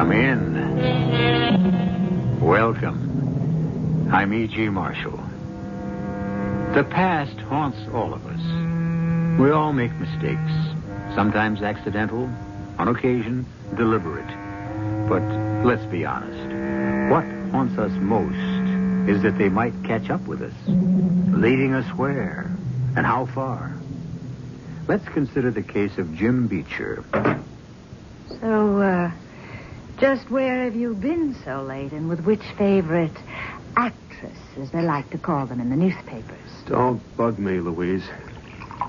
Come in. Welcome. I'm E.G. Marshall. The past haunts all of us. We all make mistakes, sometimes accidental, on occasion deliberate. But let's be honest. What haunts us most is that they might catch up with us, leading us where and how far. Let's consider the case of Jim Beecher. So, just where have you been so late, and with which favorite actress, as they like to call them in the newspapers? Don't bug me, Louise.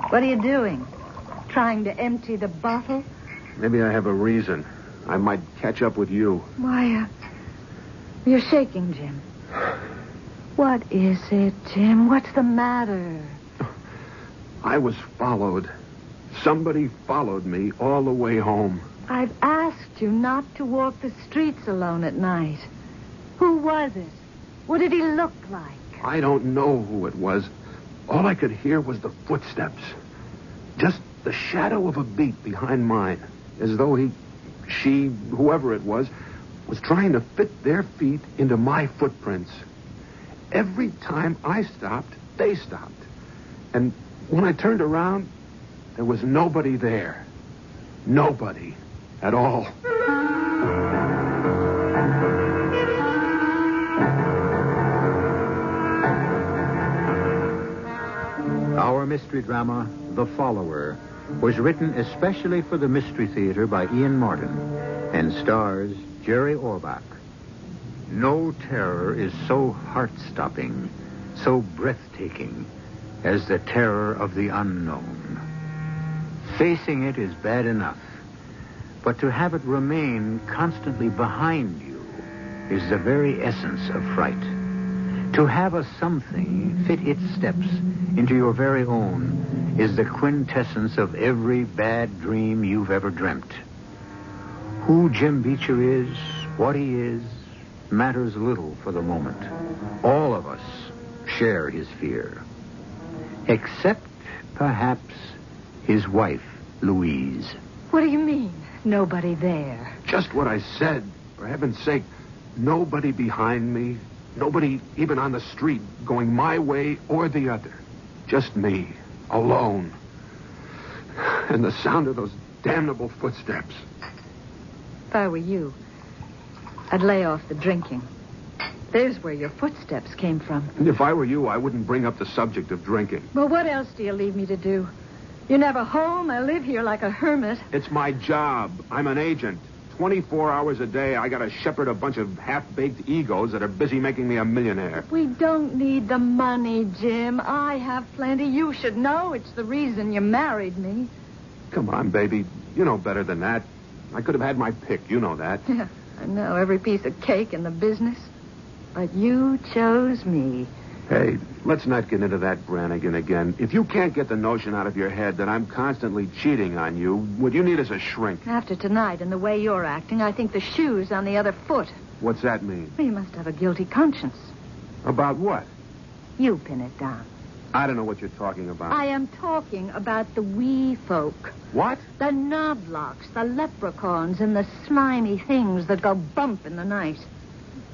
What are you doing? Trying to empty the bottle? Maybe I have a reason. I might catch up with you. Why, you're shaking, Jim. What is it, Jim? What's the matter? I was followed. Somebody followed me all the way home. I've asked you not to walk the streets alone at night. Who was it? What did he look like? I don't know who it was. All I could hear was the footsteps. Just the shadow of a beat behind mine. As though she, whoever it was trying to fit their feet into my footprints. Every time I stopped, they stopped. And when I turned around, there was nobody there. Nobody at all. Our mystery drama, The Follower, was written especially for the Mystery Theater by Ian Martin and stars Jerry Orbach. No terror is so heart-stopping, so breathtaking, as the terror of the unknown. Facing it is bad enough, but to have it remain constantly behind you is the very essence of fright. To have a something fit its steps into your very own is the quintessence of every bad dream you've ever dreamt. Who Jim Beecher is, what he is, matters little for the moment. All of us share his fear. Except, perhaps, his wife, Louise. What do you mean, nobody there? Just what I said. For heaven's sake, nobody behind me. Nobody even on the street going my way or the other. Just me, alone. And the sound of those damnable footsteps. If I were you, I'd lay off the drinking. There's where your footsteps came from. And if I were you, I wouldn't bring up the subject of drinking. Well, what else do you leave me to do? You're never home. I live here like a hermit. It's my job. I'm an agent. 24 hours a day, I gotta shepherd a bunch of half-baked egos that are busy making me a millionaire. We don't need the money, Jim. I have plenty. You should know it's the reason you married me. Come on, baby. You know better than that. I could have had my pick. You know that. Yeah, I know every piece of cake in the business. But you chose me. Hey, let's not get into that Brannigan again. If you can't get the notion out of your head that I'm constantly cheating on you, what you need is a shrink. After tonight and the way you're acting, I think the shoe's on the other foot. What's that mean? Well, you must have a guilty conscience. About what? You pin it down. I don't know what you're talking about. I am talking about the wee folk. What? The knobblocks, the leprechauns, and the slimy things that go bump in the night.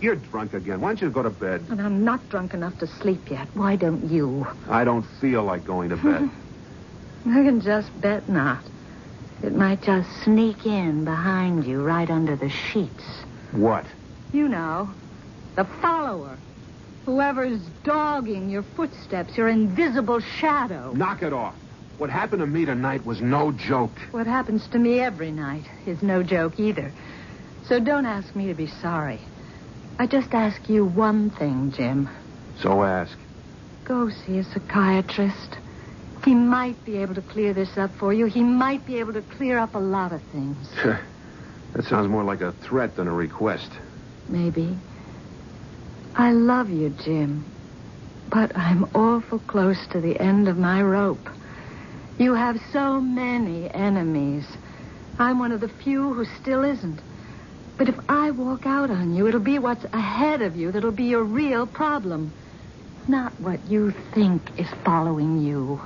You're drunk again. Why don't you go to bed? And I'm not drunk enough to sleep yet. Why don't you? I don't feel like going to bed. I can just bet not. It might just sneak in behind you right under the sheets. What? You know, the follower. Whoever's dogging your footsteps, your invisible shadow. Knock it off. What happened to me tonight was no joke. What happens to me every night is no joke either. So don't ask me to be sorry. I just ask you one thing, Jim. So ask. Go see a psychiatrist. He might be able to clear this up for you. He might be able to clear up a lot of things. That sounds more like a threat than a request. Maybe. I love you, Jim. But I'm awful close to the end of my rope. You have so many enemies. I'm one of the few who still isn't. But if I walk out on you, it'll be what's ahead of you that'll be your real problem. Not what you think is following you.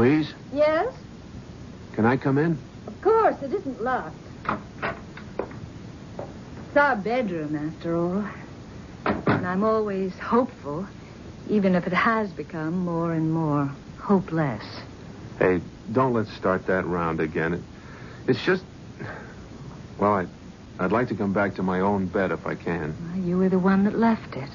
Louise, Yes? can I come in? Of course, it isn't locked. It's our bedroom, after all. And I'm always hopeful, even if it has become more and more hopeless. Hey, don't let's start that round again. It's just... Well, I'd like to come back to my own bed if I can. Well, you were the one that left it.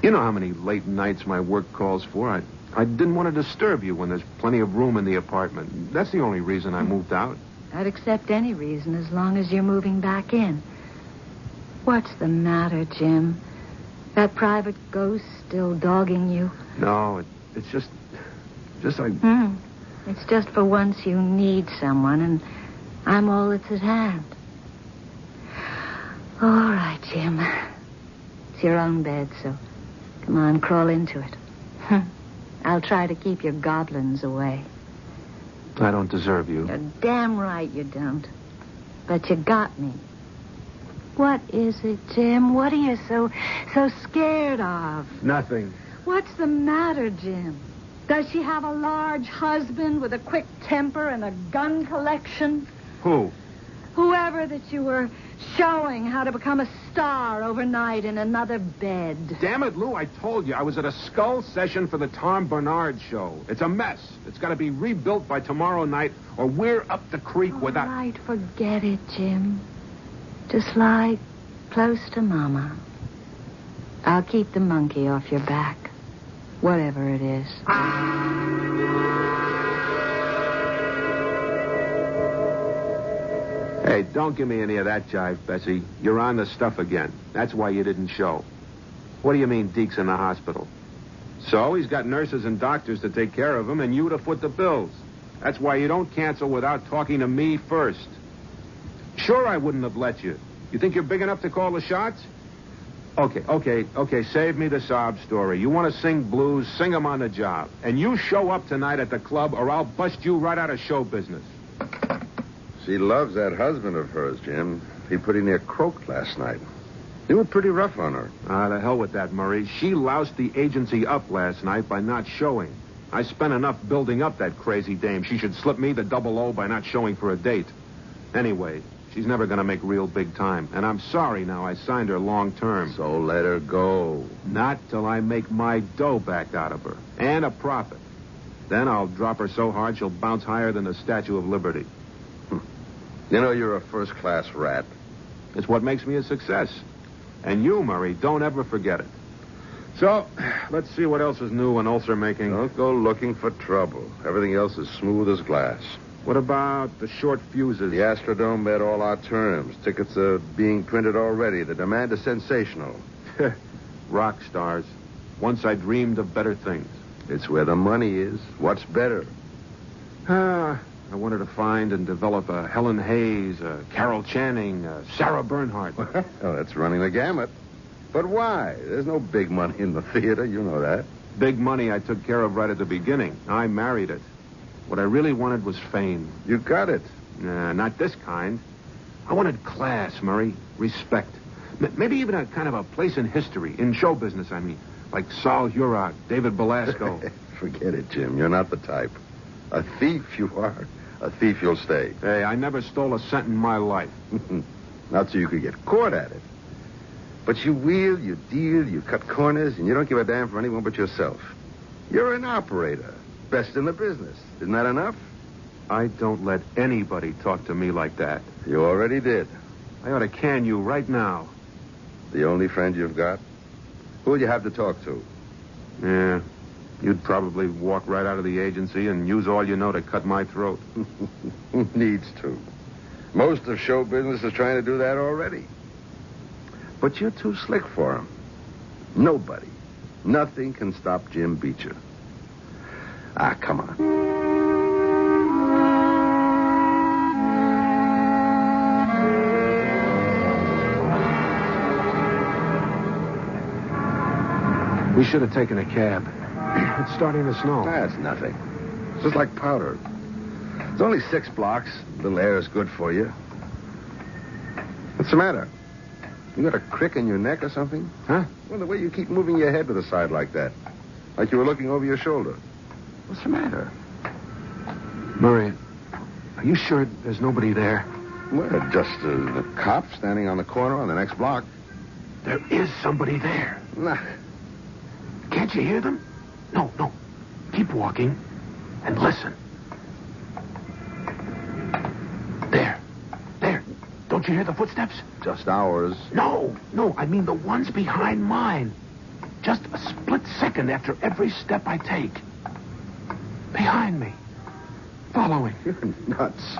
You know how many late nights my work calls for. I didn't want to disturb you when there's plenty of room in the apartment. That's the only reason I moved out. I'd accept any reason as long as you're moving back in. What's the matter, Jim? That private ghost still dogging you? No, it's just like... It's just for once you need someone, and I'm all that's at hand. All right, Jim. It's your own bed, so come on, crawl into it. I'll try to keep your goblins away. I don't deserve you. You're damn right you don't. But you got me. What is it, Jim? What are you so scared of? Nothing. What's the matter, Jim? Does she have a large husband with a quick temper and a gun collection? Who? Whoever that you were showing how to become a star overnight in another bed. Damn it, Lou, I told you. I was at a skull session for the Tom Bernard show. It's a mess. It's got to be rebuilt by tomorrow night, or we're up the creek without... All right, forget it, Jim. Just lie close to Mama. I'll keep the monkey off your back. Whatever it is. Hey, don't give me any of that jive, Bessie. You're on the stuff again. That's why you didn't show. What do you mean Deke's in the hospital? So he's got nurses and doctors to take care of him and you to foot the bills. That's why you don't cancel without talking to me first. Sure, I wouldn't have let you. You think you're big enough to call the shots? Okay, save me the sob story. You want to sing blues, sing them on the job. And you show up tonight at the club or I'll bust you right out of show business. She loves that husband of hers, Jim. He pretty near croaked last night. You were pretty rough on her. The hell with that, Murray. She loused the agency up last night by not showing. I spent enough building up that crazy dame. She should slip me the double O by not showing for a date. Anyway, she's never going to make real big time. And I'm sorry now I signed her long term. So let her go. Not till I make my dough back out of her. And a profit. Then I'll drop her so hard she'll bounce higher than the Statue of Liberty. You know you're a first-class rat. It's what makes me a success. And you, Murray, don't ever forget it. So, let's see what else is new in ulcer making. Don't go looking for trouble. Everything else is smooth as glass. What about the short fuses? The Astrodome met all our terms. Tickets are being printed already. The demand is sensational. Rock stars. Once I dreamed of better things. It's where the money is. What's better? I wanted to find and develop a Helen Hayes, a Carol Channing, a Sarah Bernhardt. Well, that's running the gamut. But why? There's no big money in the theater. You know that. Big money I took care of right at the beginning. I married it. What I really wanted was fame. You got it. Nah, not this kind. I wanted class, Murray. Respect. Maybe even a kind of a place in history. In show business, I mean. Like Saul Hurok, David Belasco. Forget it, Jim. You're not the type. A thief you are. A thief you'll stay. Hey, I never stole a cent in my life. Not so you could get caught at it. But you wheel, you deal, you cut corners, and you don't give a damn for anyone but yourself. You're an operator. Best in the business. Isn't that enough? I don't let anybody talk to me like that. You already did. I ought to can you right now. The only friend you've got? Who'll you have to talk to? Yeah. You'd probably walk right out of the agency and use all you know to cut my throat. Who needs to? Most of show business is trying to do that already. But you're too slick for him. Nobody. Nothing can stop Jim Beecher. Come on. We should have taken a cab. It's starting to snow. That's nothing. It's just like powder. It's only 6 blocks. A little air is good for you. What's the matter? You got a crick in your neck or something? Huh? Well, the way you keep moving your head to the side like that. Like you were looking over your shoulder. What's the matter? Murray, are you sure there's nobody there? Well, just the cop standing on the corner on the next block. There is somebody there. Nah. Can't you hear them? No. Keep walking and listen. There. Don't you hear the footsteps? Just ours. No. I mean the ones behind mine. Just a split second after every step I take. Behind me. Following. You're nuts.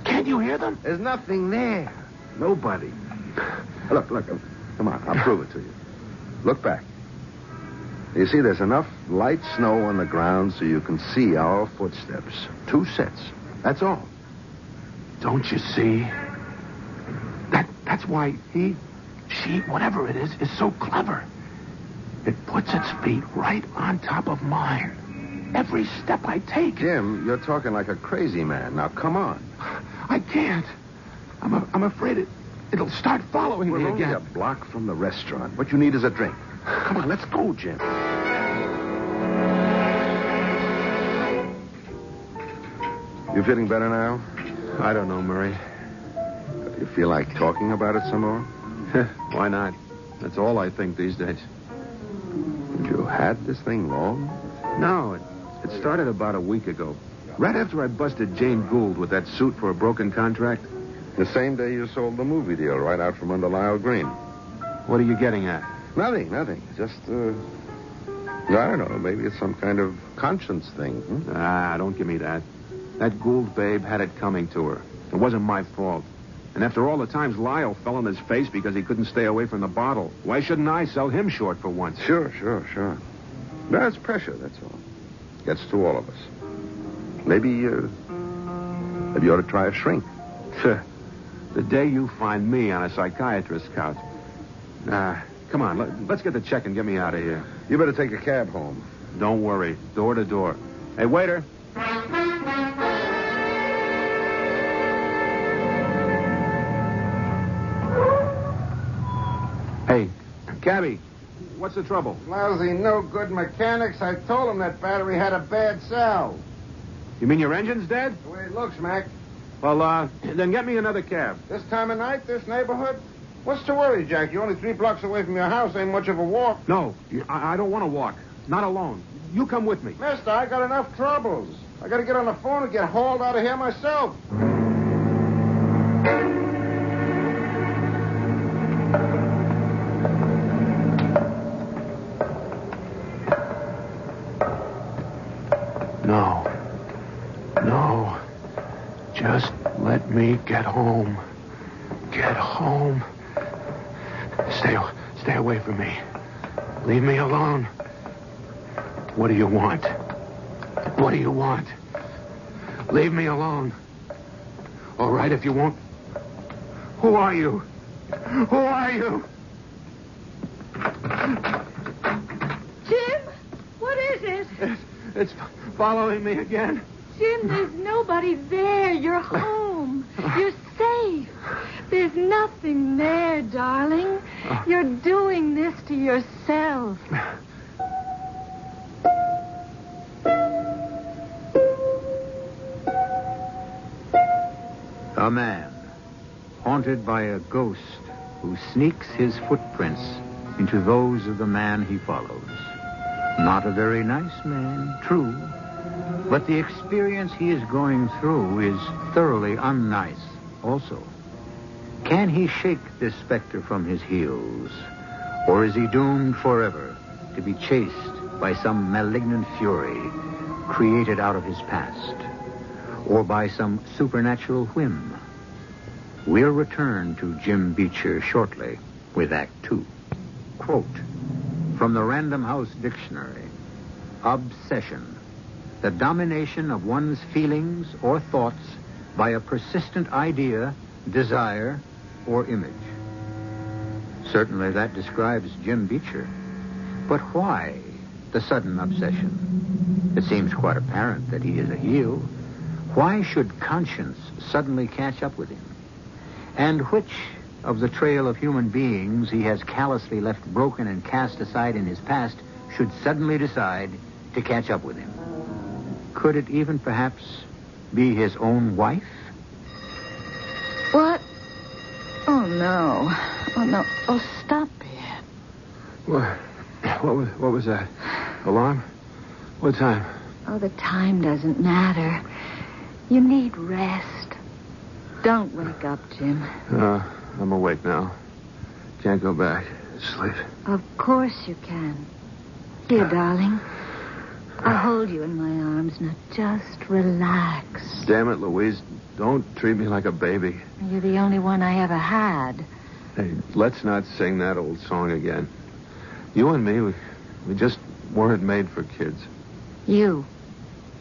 Can't you hear them? There's nothing there. Nobody. Look. Come on, I'll prove it to you. Look back. You see, there's enough light snow on the ground so you can see our footsteps. 2 sets. That's all. Don't you see? That's why she, whatever it is so clever. It puts its feet right on top of mine. Every step I take. Jim, you're talking like a crazy man. Now, come on. I can't. I'm afraid it'll start following me We're only again. a block from the restaurant. What you need is a drink. Come on, let's go, Jim. You feeling better now? I don't know, Murray. You feel like talking about it some more? Why not? That's all I think these days. Have you had this thing long? No, it started about a week ago. Right after I busted Jane Gould with that suit for a broken contract. The same day you sold the movie deal right out from under Lyle Green. What are you getting at? Nothing. Just, I don't know. Maybe it's some kind of conscience thing. Don't give me that. That Gould babe had it coming to her. It wasn't my fault. And after all the times Lyle fell on his face because he couldn't stay away from the bottle, why shouldn't I sell him short for once? Sure. That's pressure, that's all. Gets to all of us. Maybe you ought to try a shrink. The day you find me on a psychiatrist's couch. Come on, let's get the check and get me out of here. You better take a cab home. Don't worry. Door to door. Hey, waiter. Hey, cabby, what's the trouble? Lousy, no good mechanics. I told him that battery had a bad cell. You mean your engine's dead? The way it looks, Mac. Well, then get me another cab. This time of night, this neighborhood? What's to worry, Jack? You're only 3 blocks away from your house. Ain't much of a walk. No, I don't want to walk. Not alone. You come with me. Mister, I got enough troubles. I got to get on the phone and get hauled out of here myself. No. Just let me get home. Get home. Stay away from me. Leave me alone. What do you want? What do you want? Leave me alone. All right, if you won't. Who are you? Who are you? Jim, what is it? It's following me again. Jim, there's nobody there. You're home. You're safe. There's nothing there, darling. You're doing this to yourself. A man, haunted by a ghost who sneaks his footprints into those of the man he follows. Not a very nice man, true, but the experience he is going through is thoroughly unnice also. Can he shake this specter from his heels, or is he doomed forever to be chased by some malignant fury created out of his past, or by some supernatural whim? We'll return to Jim Beecher shortly with Act 2. Quote from the Random House Dictionary: obsession, the domination of one's feelings or thoughts by a persistent idea, desire, or image. Certainly that describes Jim Beecher. But why the sudden obsession? It seems quite apparent that he is a heel. Why should conscience suddenly catch up with him? And which of the trail of human beings he has callously left broken and cast aside in his past should suddenly decide to catch up with him? Could it even perhaps be his own wife? What? Oh, no. Oh, no. Oh, stop it. What was that? Alarm? What time? Oh, the time doesn't matter. You need rest. Don't wake up, Jim. I'm awake now. Can't go back. Sleep. Of course you can. Here, darling. I'll hold you in my arms. Now, just relax. Damn it, Louise. Don't treat me like a baby. You're the only one I ever had. Hey, let's not sing that old song again. You and me, we just weren't made for kids. You.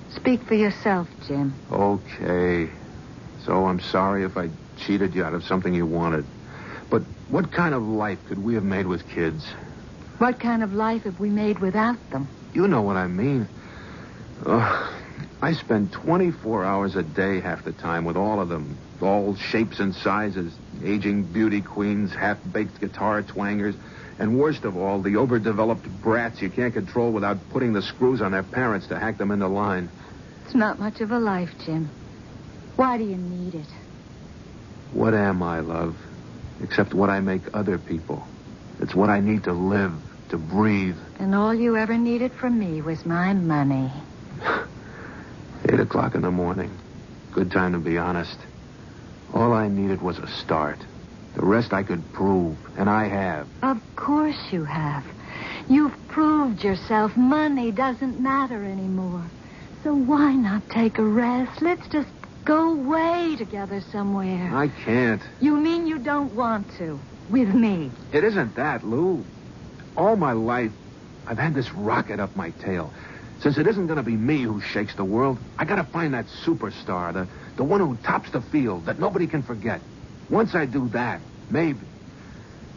Speak for yourself, Jim. Okay. So I'm sorry if I cheated you out of something you wanted. But what kind of life could we have made with kids? What kind of life have we made without them? You know what I mean. I spend 24 hours a day half the time with all of them. All shapes and sizes. Aging beauty queens, half-baked guitar twangers, and worst of all, the overdeveloped brats you can't control without putting the screws on their parents to hack them into line. It's not much of a life, Jim. Why do you need it? What am I, love? Except what I make other people. It's what I need to live, to breathe. And all you ever needed from me was my money. 8 o'clock in the morning. Good time to be honest. All I needed was a start. The rest I could prove, and I have. Of course you have. You've proved yourself. Money doesn't matter anymore. So why not take a rest? Let's just go away together somewhere. I can't. You mean you don't want to? With me? It isn't that, Lou. All my life, I've had this rocket up my tail. Since it isn't going to be me who shakes the world, I got to find that superstar, the one who tops the field, that nobody can forget. Once I do that, maybe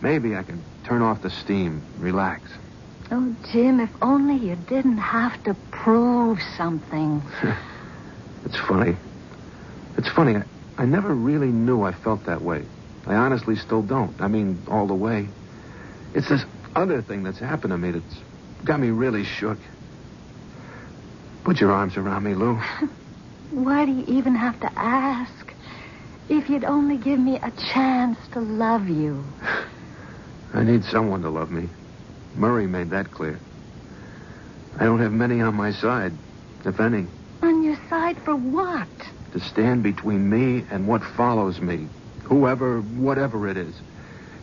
I can turn off the steam, relax. Oh, Jim, if only you didn't have to prove something. It's funny. I never really knew I felt that way. I honestly still don't. I mean, all the way. It's this other thing that's happened to me that's got me really shook. Put your arms around me, Lou. Why do you even have to ask? If you'd only give me a chance to love you. I need someone to love me. Murray made that clear. I don't have many on my side, if any. On your side for what? To stand between me and what follows me. Whoever, whatever it is.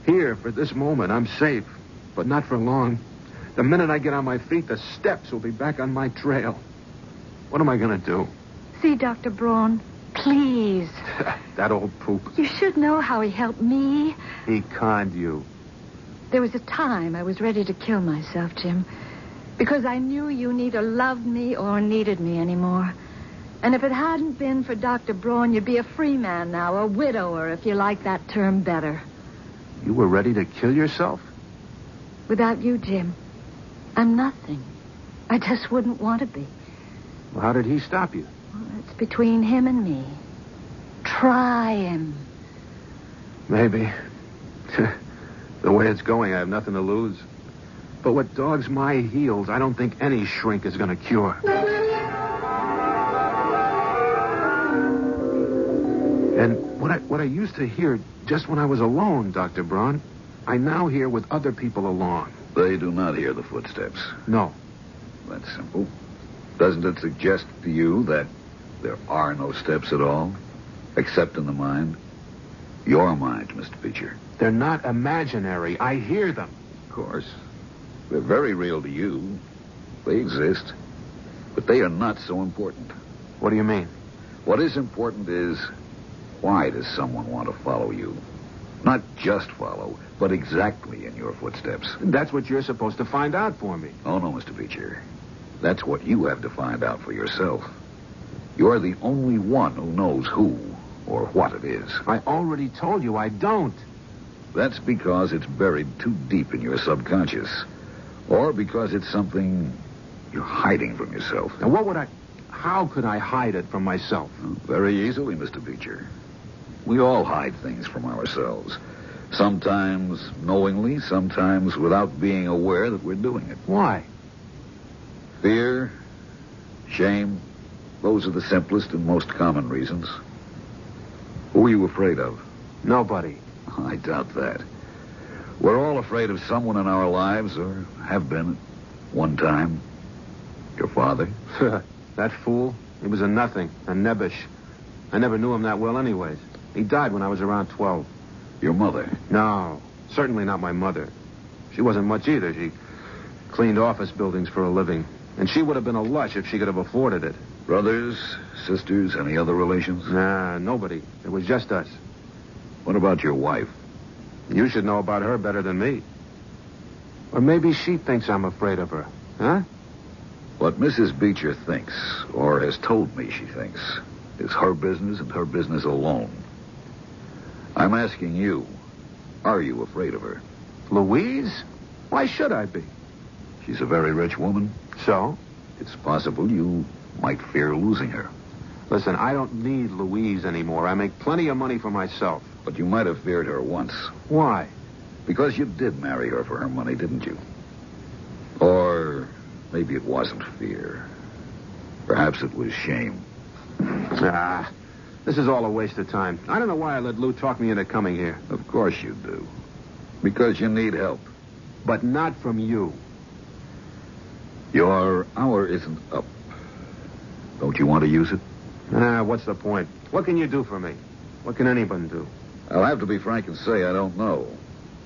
Here, for this moment, I'm safe. But not for long. The minute I get on my feet, the steps will be back on my trail. What am I going to do? See Dr. Braun, please. That old poop. You should know how he helped me. He conned you. There was a time I was ready to kill myself, Jim. Because I knew you neither loved me or needed me anymore. And if it hadn't been for Dr. Braun, you'd be a free man now, a widower, if you like that term better. You were ready to kill yourself? Without you, Jim, I'm nothing. I just wouldn't want to be. Well, how did he stop you? Well, it's between him and me. Try him. Maybe. The way it's going, I have nothing to lose. But what dogs my heels, I don't think any shrink is going to cure. And what I used to hear just when I was alone, Dr. Braun, I now hear with other people along. They do not hear the footsteps. No. That's simple. Doesn't it suggest to you that there are no steps at all, except in the mind? Your mind, Mr. Beecher. They're not imaginary. I hear them. Of course. They're very real to you. They exist. But they are not so important. What do you mean? What is important is, why does someone want to follow you? Not just follow, but exactly in your footsteps. That's what you're supposed to find out for me. Oh, no, Mr. Beecher. That's what you have to find out for yourself. You're the only one who knows who or what it is. I already told you I don't. That's because it's buried too deep in your subconscious. Or because it's something you're hiding from yourself. And how could I hide it from myself? Well, very easily, Mr. Beecher. We all hide things from ourselves. Sometimes knowingly, sometimes without being aware that we're doing it. Why? Fear, shame, Those are the simplest and most common reasons. Who are you afraid of? Nobody. I doubt that. We're all afraid of someone in our lives, or have been at one time. Your father? That fool? He was a nothing, a nebbish. I never knew him that well anyways. He died when I was around 12. Your mother? No, certainly not my mother. She wasn't much either. She cleaned office buildings for a living. And she would have been a lush if she could have afforded it. Brothers, sisters, any other relations? Nah, nobody. It was just us. What about your wife? You should know about her better than me. Or maybe she thinks I'm afraid of her. Huh? What Mrs. Beecher thinks, or has told me she thinks, is her business and her business alone. I'm asking you, are you afraid of her? Louise? Why should I be? She's a very rich woman. So? It's possible you might fear losing her. Listen, I don't need Louise anymore. I make plenty of money for myself. But you might have feared her once. Why? Because you did marry her for her money, didn't you? Or maybe it wasn't fear. Perhaps it was shame. Ah, this is all a waste of time. I don't know why I let Lou talk me into coming here. Of course you do. Because you need help. But not from you. Your hour isn't up. Don't you want to use it? What's the point? What can you do for me? What can anyone do? I'll have to be frank and say I don't know.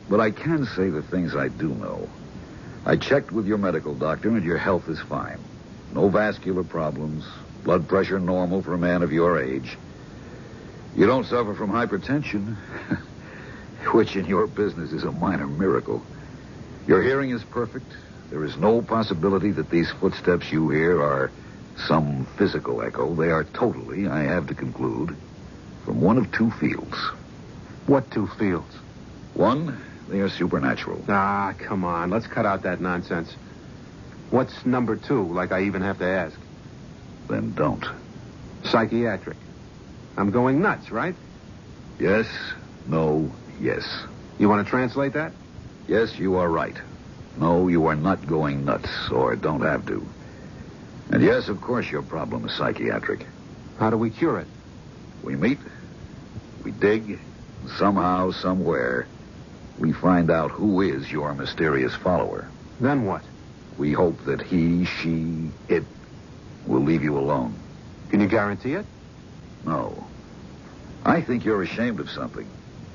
But I can say the things I do know. I checked with your medical doctor, and your health is fine. No vascular problems. Blood pressure normal for a man of your age. You don't suffer from hypertension, which in your business is a minor miracle. Your hearing is perfect. There is no possibility that these footsteps you hear are some physical echo. They are totally, I have to conclude, from one of two fields. What two fields? One, they are supernatural. Ah, come on. Let's cut out that nonsense. What's number two, like I even have to ask? Then don't. Psychiatric. I'm going nuts, right? Yes, no, yes. You want to translate that? Yes, you are right. No, you are not going nuts, or don't have to. And yes, of course, your problem is psychiatric. How do we cure it? We meet, we dig, and somehow, somewhere, we find out who is your mysterious follower. Then what? We hope that he, she, it will leave you alone. Can you guarantee it? No. I think you're ashamed of something,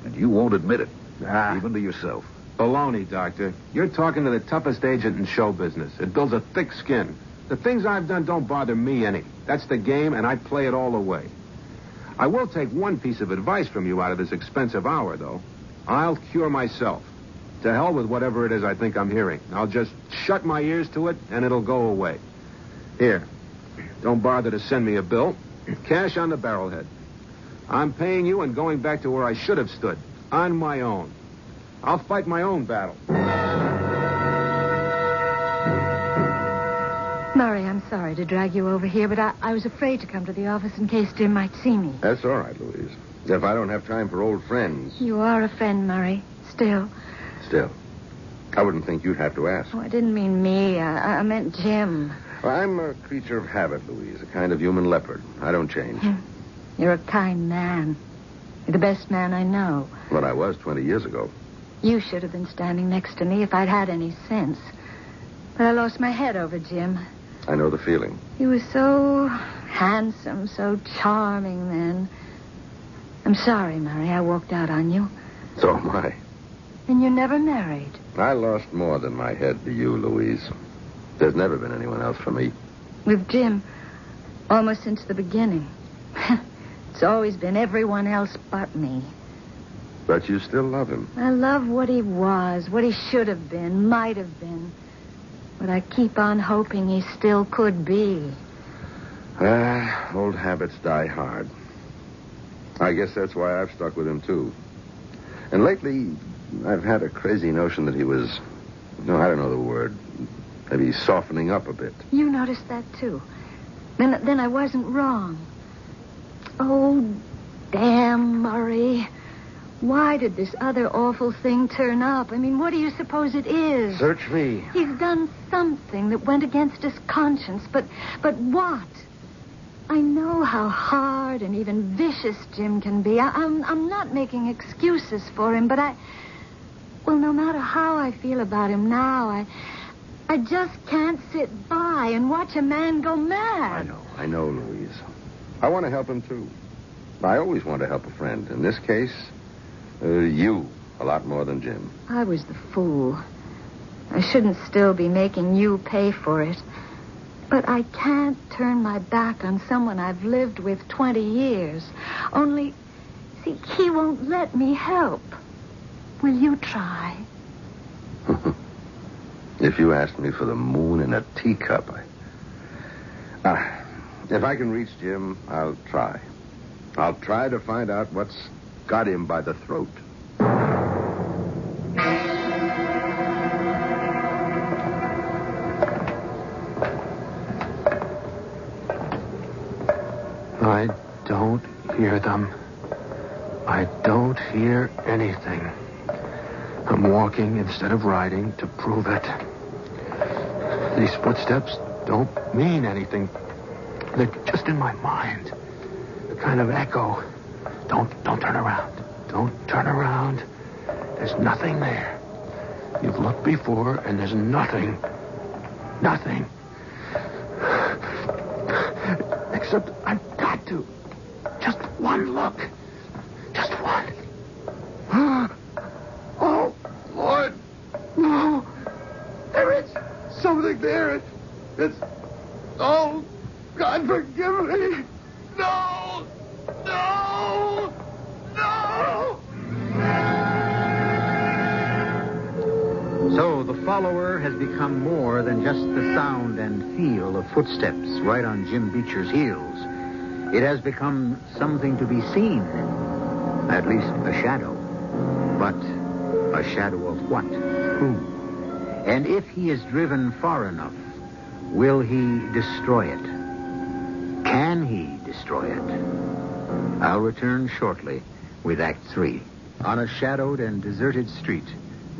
and you won't admit it, even to yourself. Baloney, Doctor. You're talking to the toughest agent in show business. It builds a thick skin. The things I've done don't bother me any. That's the game, and I play it all the way. I will take one piece of advice from you out of this expensive hour, though. I'll cure myself. To hell with whatever it is I think I'm hearing. I'll just shut my ears to it, and it'll go away. Here. Don't bother to send me a bill. Cash on the barrelhead. I'm paying you and going back to where I should have stood. On my own. I'll fight my own battle. Murray, I'm sorry to drag you over here, but I was afraid to come to the office in case Jim might see me. That's all right, Louise. If I don't have time for old friends. You are a friend, Murray. Still. Still. I wouldn't think you'd have to ask. Oh, I didn't mean me. I meant Jim. Well, I'm a creature of habit, Louise. A kind of human leopard. I don't change. You're a kind man. You're the best man I know. What I was 20 years ago. You should have been standing next to me if I'd had any sense. But I lost my head over Jim. I know the feeling. He was so handsome, so charming then. I'm sorry, Murray. I walked out on you. So am I. And you never married. I lost more than my head to you, Louise. There's never been anyone else for me. With Jim, almost since the beginning. It's always been everyone else but me. But you still love him. I love what he was, what he should have been, might have been. But I keep on hoping he still could be. Old habits die hard. I guess that's why I've stuck with him, too. And lately, I've had a crazy notion that he was... No, I don't know the word. Maybe softening up a bit. You noticed that, too. Then I wasn't wrong. Oh, damn, Murray. Why did this other awful thing turn up? I mean, what do you suppose it is? Search me. He's done something that went against his conscience, but what? I know how hard and even vicious Jim can be. I'm not making excuses for him, but well, no matter how I feel about him now, I just can't sit by and watch a man go mad. I know, Louise. I want to help him, too. I always want to help a friend. In this case, you, a lot more than Jim. I was the fool. I shouldn't still be making you pay for it. But I can't turn my back on someone I've lived with 20 years. Only, see, he won't let me help. Will you try? If you asked me for the moon in a teacup, if I can reach Jim, I'll try. I'll try to find out what's got him by the throat. I don't hear them. I don't hear anything. I'm walking instead of riding to prove it. These footsteps don't mean anything. They're just in my mind. A kind of echo. Don't turn around. Don't turn around. There's nothing there. You've looked before, and there's nothing. Nothing. Except I've got to. Just one look. Just one. Oh, Lord. No. There is something there. It's... Oh, God forgive me. No. No. No. So the follower has become more than just the sound and feel of footsteps right on Jim Beecher's heels. It has become something to be seen. At least a shadow. But a shadow of what? Who? And if he is driven far enough, will he destroy it? Can he destroy it? I'll return shortly with Act 3. On a shadowed and deserted street,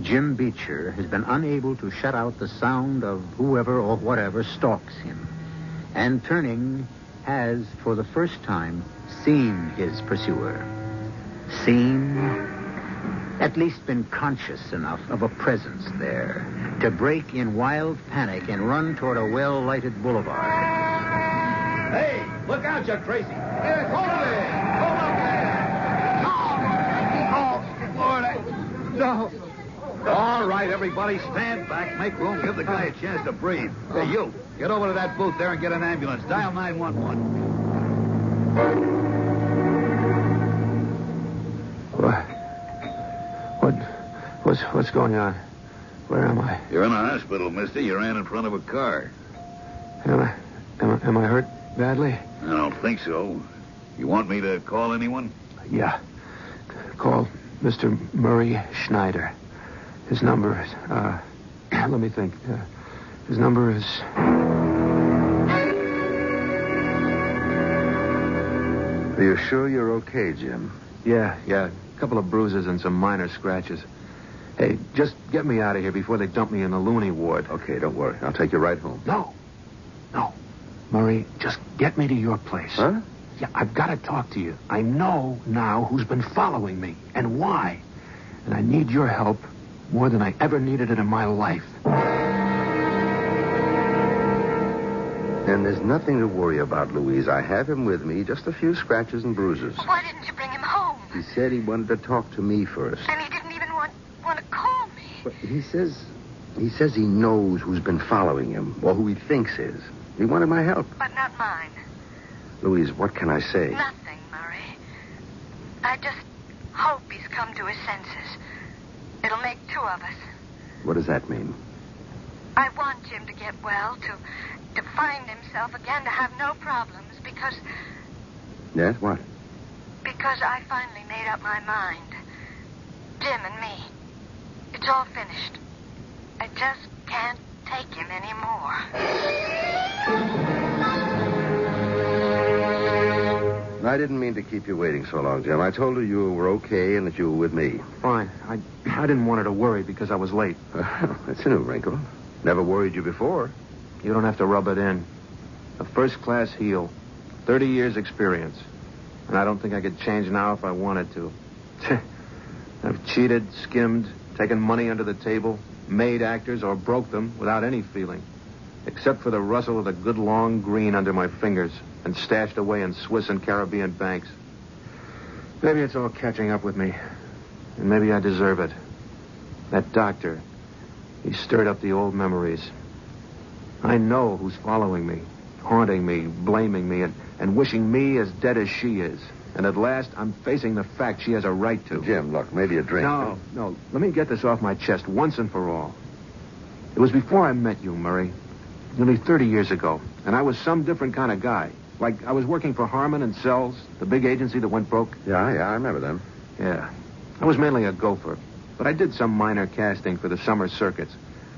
Jim Beecher has been unable to shut out the sound of whoever or whatever stalks him. And turning, has, for the first time, seen his pursuer. Seen, at least been conscious enough of a presence there to break in wild panic and run toward a well-lighted boulevard. Hey, look out, you crazy. Hey, hold it! Hold up there! Oh, Lord, no. All right, everybody, stand back. Make room. Give the guy a chance to breathe. Hey, you, get over to that booth there and get an ambulance. Dial 911. What's going on? Where am I? You're in a hospital, mister. You ran in front of a car. Am I hurt badly? I don't think so. You want me to call anyone? Yeah. Call Mr. Murray Schneider. His number is, let me think. His number is... Are you sure you're okay, Jim? Yeah. A couple of bruises and some minor scratches. Hey, just get me out of here before they dump me in the loony ward. Okay, don't worry. I'll take you right home. No. Murray, just get me to your place. Huh? Yeah, I've got to talk to you. I know now who's been following me and why. And I need your help more than I ever needed it in my life. And there's nothing to worry about, Louise. I have him with me. Just a few scratches and bruises. Why didn't you bring him home? He said he wanted to talk to me first. And he didn't even want to call me. But he says he knows who's been following him, or who he thinks is. He wanted my help. But not mine. Louise, what can I say? Nothing, Murray. I just hope he's come to his senses. It'll make two of us. What does that mean? I want Jim to get well, to find himself again, to have no problems, because... Yes, what? Because I finally made up my mind. Jim and me. It's all finished. I just can't take him anymore. I didn't mean to keep you waiting so long, Jim. I told her you were okay and that you were with me. Fine. I didn't want her to worry because I was late. That's a new wrinkle. Never worried you before. You don't have to rub it in. A first-class heel. 30 years experience. And I don't think I could change now if I wanted to. I've cheated, skimmed, taken money under the table, made actors, or broke them without any feeling. Except for the rustle of the good long green under my fingers and stashed away in Swiss and Caribbean banks. Maybe it's all catching up with me. And maybe I deserve it. That doctor, he stirred up the old memories. I know who's following me, haunting me, blaming me, and wishing me as dead as she is. And at last, I'm facing the fact she has a right to. Jim, look, maybe a drink. No. Let me get this off my chest once and for all. It was before I met you, Murray. Nearly 30 years ago. And I was some different kind of guy. Like I was working for Harmon and Sells, the big agency that went broke. Yeah, I remember them. Yeah. I was mainly a gopher. But I did some minor casting for the summer circuits.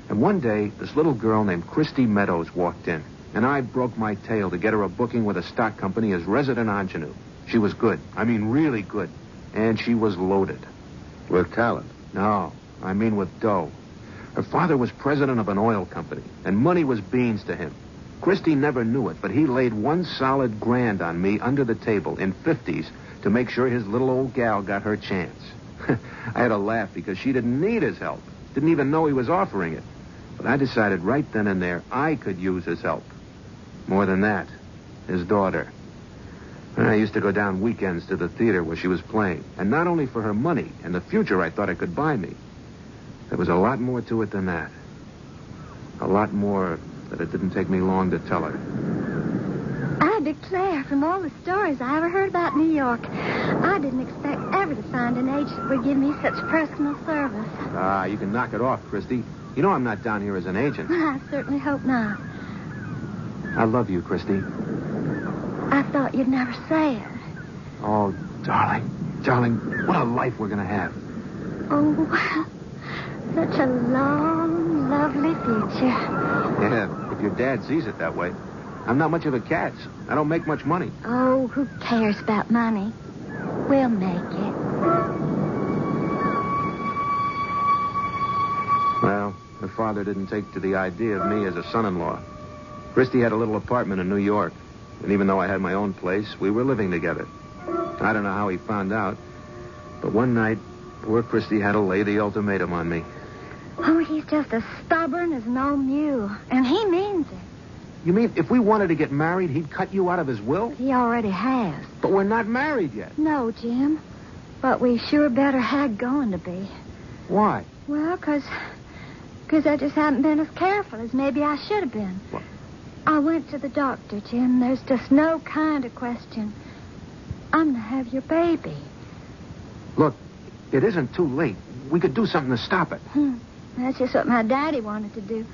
And one day, this little girl named Christy Meadows walked in. And I broke my tail to get her a booking with a stock company as resident ingenue. She was good. I mean, really good. And she was loaded. With talent? No, I mean with dough. Her father was president of an oil company, and money was beans to him. Christy never knew it, but he laid one solid grand on me under the table in 50s to make sure his little old gal got her chance. I had to laugh because she didn't need his help. Didn't even know he was offering it. But I decided right then and there I could use his help. More than that, his daughter. I used to go down weekends to the theater where she was playing. And not only for her money and the future I thought it could buy me. There was a lot more to it than that. A lot more that it didn't take me long to tell her. I declare, from all the stories I ever heard about New York, I didn't expect ever to find an agent who would give me such personal service. You can knock it off, Christy. You know I'm not down here as an agent. I certainly hope not. I love you, Christy. I thought you'd never say it. Oh, darling, what a life we're going to have. Oh, such a long, lovely future. Yeah, if your dad sees it that way. I'm not much of a catch. I don't make much money. Oh, who cares about money? We'll make it. Well, her father didn't take to the idea of me as a son-in-law. Christy had a little apartment in New York. And even though I had my own place, we were living together. I don't know how he found out. But one night, poor Christy had to lay the ultimatum on me. Oh, he's just as stubborn as an old mule. And he means it. You mean if we wanted to get married, he'd cut you out of his will? He already has. But we're not married yet. No, Jim. But we sure better had going to be. Why? Well, 'cause I just haven't been as careful as maybe I should have been. What? I went to the doctor, Jim. There's just no kind of question. I'm going to have your baby. Look, it isn't too late. We could do something to stop it. That's just what my daddy wanted to do.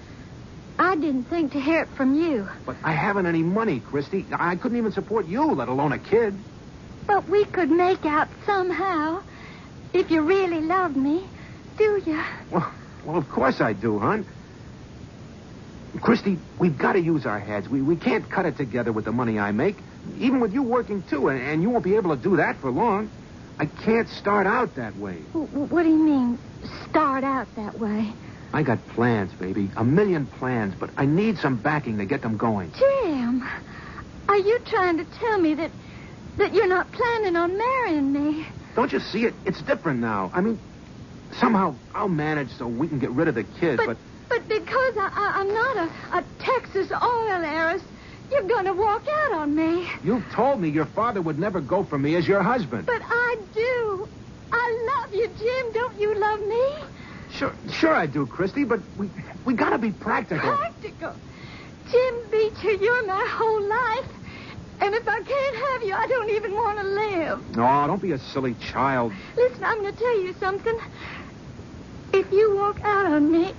I didn't think to hear it from you. But I haven't any money, Christy. I couldn't even support you, let alone a kid. But we could make out somehow. If you really loved me, do you? Well, of course I do, hon. Christy, we've got to use our heads. We can't cut it together with the money I make. Even with you working, too, and you won't be able to do that for long. I can't start out that way. What do you mean, start out that way? I got plans, baby. 1,000,000 plans, but I need some backing to get them going. Jim, are you trying to tell me that you're not planning on marrying me? Don't you see it? It's different now. I mean, somehow I'll manage so we can get rid of the kid, but because I'm not a Texas oil heiress, you're going to walk out on me. You've told me your father would never go for me as your husband. But I do. I love you, Jim. Don't you love me? Sure I do, Christy, but we got to be practical. Practical? Jim Beecher, you're my whole life. And if I can't have you, I don't even want to live. No, don't be a silly child. Listen, I'm going to tell you something. If you walk out on me,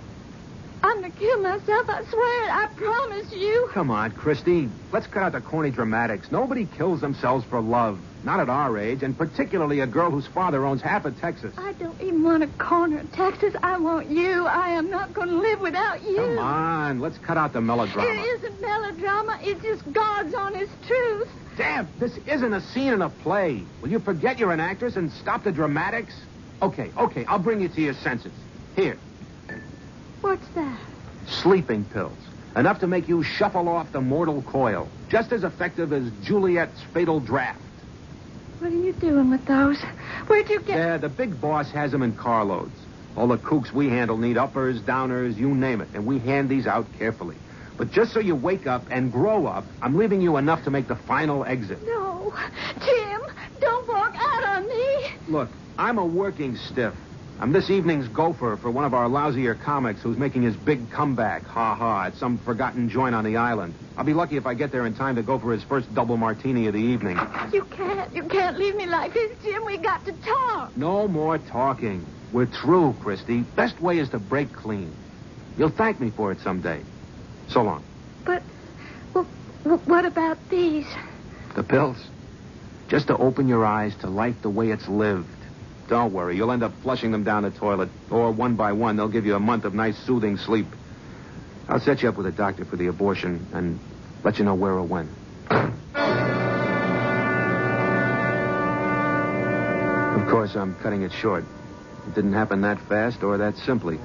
I'm going to kill myself. I swear it. I promise you. Come on, Christy. Let's cut out the corny dramatics. Nobody kills themselves for love. Not at our age, and particularly a girl whose father owns half of Texas. I don't even want a corner of Texas. I want you. I am not going to live without you. Come on. Let's cut out the melodrama. It isn't melodrama. It's just God's honest truth. Damn, this isn't a scene in a play. Will you forget you're an actress and stop the dramatics? Okay. I'll bring you to your senses. Here. What's that? Sleeping pills. Enough to make you shuffle off the mortal coil. Just as effective as Juliet's fatal draft. What are you doing with those? Where'd you get... Yeah, the big boss has them in carloads. All the kooks we handle need uppers, downers, you name it. And we hand these out carefully. But just so you wake up and grow up, I'm leaving you enough to make the final exit. No. Jim, don't walk out on me. Look, I'm a working stiff. I'm this evening's gopher for one of our lousier comics who's making his big comeback, ha-ha, at some forgotten joint on the island. I'll be lucky if I get there in time to go for his first double martini of the evening. You can't leave me like this, Jim. We got to talk. No more talking. We're through, Christy. Best way is to break clean. You'll thank me for it someday. So long. But, what about these? The pills. Just to open your eyes to life the way it's lived. Don't worry, you'll end up flushing them down the toilet. Or one by one, they'll give you a month of nice, soothing sleep. I'll set you up with a doctor for the abortion and let you know where or when. Of course, I'm cutting it short. It didn't happen that fast or that simply.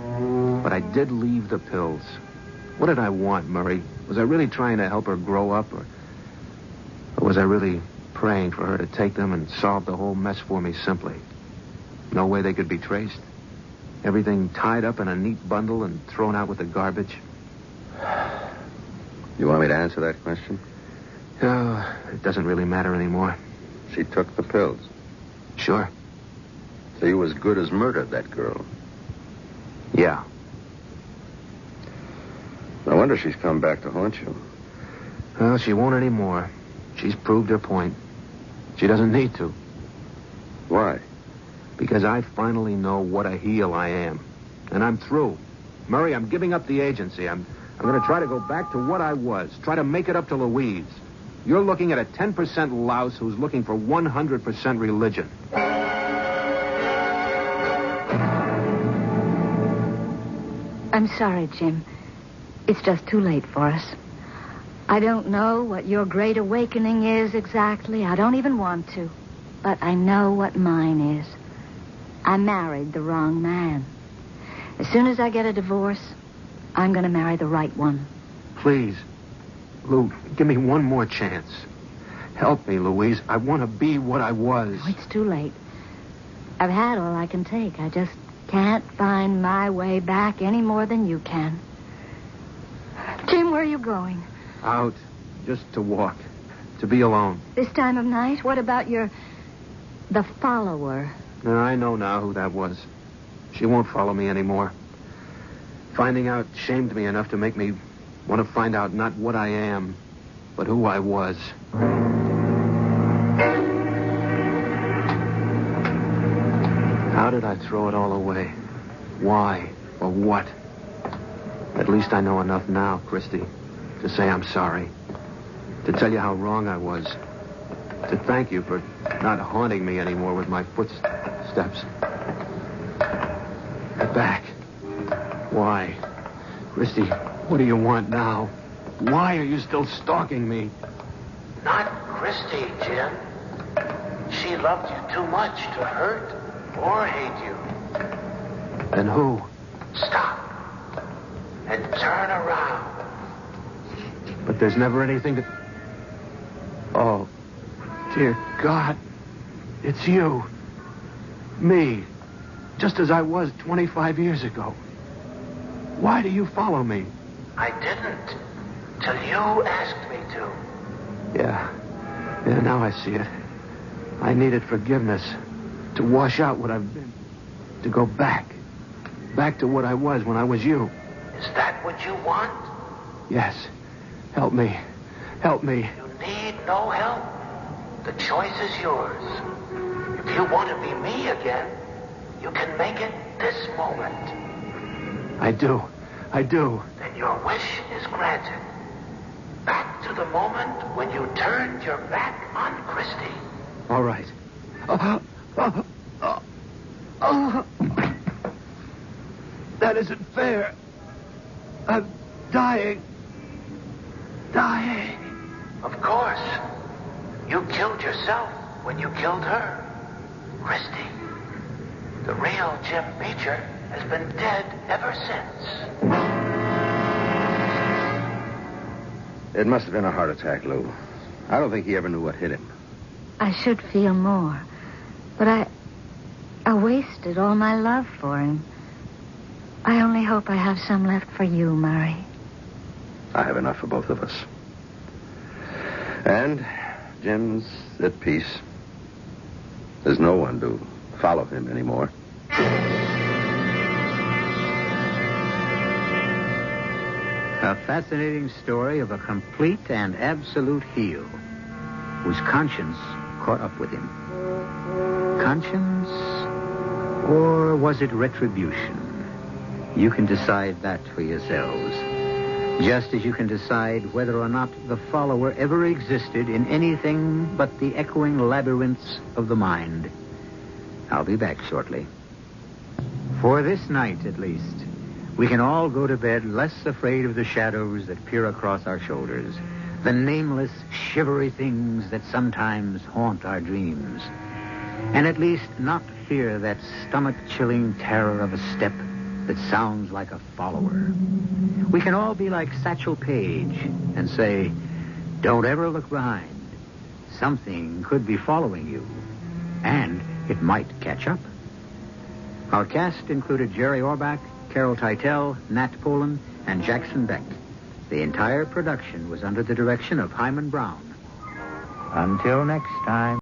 But I did leave the pills. What did I want, Murray? Was I really trying to help her grow up, or was I really praying for her to take them and solve the whole mess for me simply? No way they could be traced. Everything tied up in a neat bundle and thrown out with the garbage. You want me to answer that question? Oh, it doesn't really matter anymore. She took the pills. Sure. So you as good as murdered that girl. Yeah. No wonder she's come back to haunt you. Well, she won't anymore. She's proved her point. She doesn't need to. Why? Because I finally know what a heel I am. And I'm through. Murray, I'm giving up the agency. I'm going to try to go back to what I was. Try to make it up to Louise. You're looking at a 10% louse who's looking for 100% religion. I'm sorry, Jim. It's just too late for us. I don't know what your great awakening is exactly. I don't even want to. But I know what mine is. I married the wrong man. As soon as I get a divorce, I'm going to marry the right one. Please, Lou, give me one more chance. Help me, Louise. I want to be what I was. Oh, it's too late. I've had all I can take. I just can't find my way back any more than you can. Jim, where are you going? Out. Just to walk. To be alone. This time of night? What about the follower? I know now who that was. She won't follow me anymore. Finding out shamed me enough to make me want to find out not what I am, but who I was. How did I throw it all away? Why? Or what? At least I know enough now, Christy, to say I'm sorry. To tell you how wrong I was. To thank you for not haunting me anymore with my footsteps. Back. Why? Christy, what do you want now? Why are you still stalking me? Not Christy, Jim. She loved you too much to hurt or hate you. Then who? Stop. And turn around. But there's never anything to... Oh, dear God. It's you. Me. Just as I was 25 years ago. Why do you follow me? I didn't. Till you asked me to. Yeah, now I see it. I needed forgiveness. To wash out what I've been. To go back. Back to what I was when I was you. Is that what you want? Yes. Help me. Help me. You need no help. The choice is yours. If you want to be me again, you can make it this moment. I do. Then your wish is granted. Back to the moment when you turned your back on Christy. All right. That isn't fair. I'm dying. Of course. You killed yourself when you killed her. Christy. The real Jim Beecher has been dead ever since. It must have been a heart attack, Lou. I don't think he ever knew what hit him. I should feel more. But I wasted all my love for him. I only hope I have some left for you, Murray. I have enough for both of us. And Jim's at peace. There's no one to follow him anymore. A fascinating story of a complete and absolute heel whose conscience caught up with him. Conscience, or was it retribution? You can decide that for yourselves. Just as you can decide whether or not the follower ever existed in anything but the echoing labyrinths of the mind. I'll be back shortly. For this night, at least, we can all go to bed less afraid of the shadows that peer across our shoulders, the nameless, shivery things that sometimes haunt our dreams, and at least not fear that stomach-chilling terror of a step that sounds like a follower. We can all be like Satchel Paige and say, don't ever look behind. Something could be following you, and it might catch up. Our cast included Jerry Orbach, Carol Teitel, Nat Polen, and Jackson Beck. The entire production was under the direction of Himan Brown. Until next time.